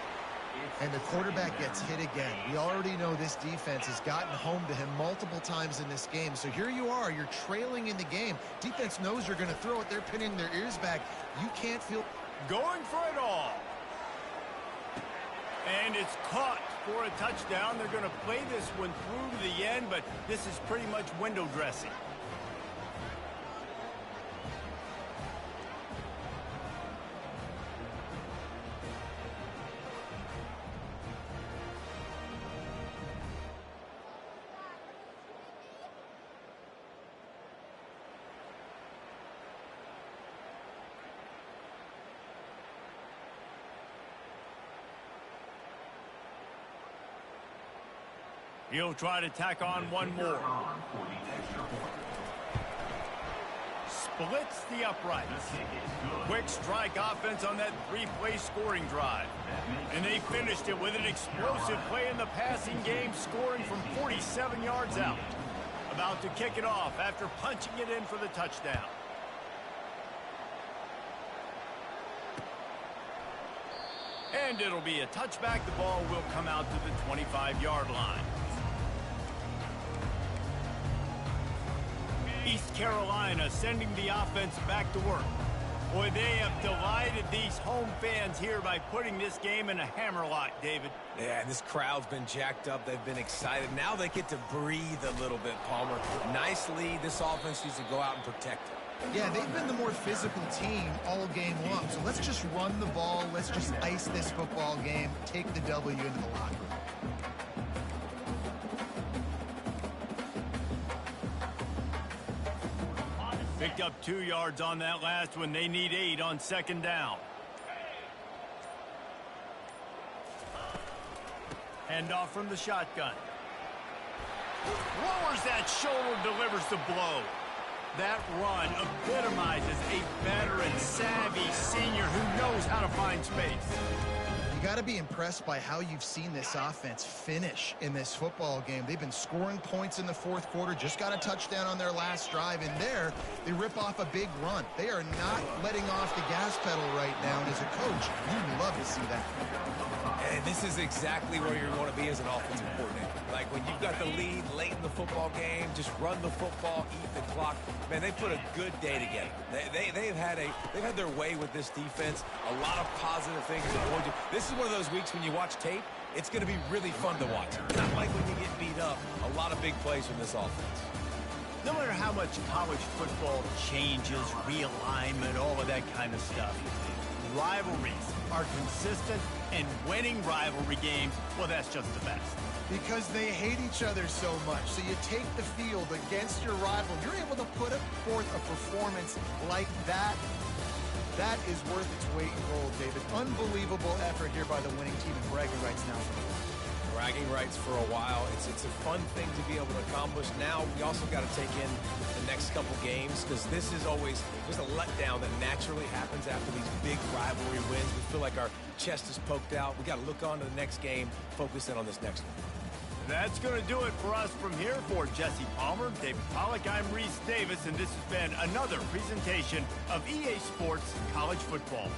[SPEAKER 2] And the quarterback gets hit again. We already know this defense has gotten home to him multiple times in this game. So here you are. You're trailing in the game. Defense knows you're going to throw it. They're pinning their ears back. You can't feel...
[SPEAKER 1] Going for it all. And it's caught for a touchdown. They're going to play this one through to the end, but this is pretty much window dressing. He'll try to tack on one more. Splits the uprights. Quick strike offense on that three-play scoring drive. And they finished it with an explosive play in the passing game, scoring from 47 yards out. About to kick it off after punching it in for the touchdown. And it'll be a touchback. The ball will come out to the 25-yard line. East Carolina sending the offense back to work. Boy, they have delighted these home fans here by putting this game in a hammerlock, David.
[SPEAKER 3] Yeah, this crowd's been jacked up. They've been excited. Now they get to breathe a little bit, Palmer. Nice lead. This offense needs to go out and protect it.
[SPEAKER 2] Yeah, they've been the more physical team all game long. So let's just run the ball. Let's just ice this football game. Take the W into the locker room.
[SPEAKER 1] Picked up 2 yards on that last one. They need 8 on second down. Handoff from the shotgun. Lowers that shoulder, delivers the blow. That run epitomizes a veteran, savvy senior who knows how to find space.
[SPEAKER 2] You got to be impressed by how you've seen this offense finish in this football game. They've been scoring points in the fourth quarter, just got a touchdown on their last drive, and there they rip off a big run. They are not letting off the gas pedal right now, and as a coach, you'd love to see that.
[SPEAKER 3] And this is exactly where you want to be as an offensive coordinator. Like when you've got the lead late in the football game, just run the football, eat the clock. Man, they put a good day together. They've had their way with this defense. A lot of positive things to avoid you. This is one of those weeks when you watch tape, it's going to be really fun to watch. Not like when you get beat up. A lot of big plays from this offense.
[SPEAKER 1] No matter how much college football changes, realignment, all of that kind of stuff, rivalries are consistent, and winning rivalry games, well, that's just the best.
[SPEAKER 2] Because they hate each other so much. So you take the field against your rival. You're able to put forth a performance like that. That is worth its weight in gold, David. Unbelievable effort here by the winning team, and bragging rights now.
[SPEAKER 3] Bragging rights for a while. It's a fun thing to be able to accomplish. Now we also got to take in the next couple games, because this is always just a letdown that naturally happens after these big rivalry wins. We feel like our chest is poked out. We got to look on to the next game, focus in on this next one.
[SPEAKER 1] That's going to do it for us from here. For Jesse Palmer, David Pollack, I'm Reese Davis, and this has been another presentation of EA Sports College Football.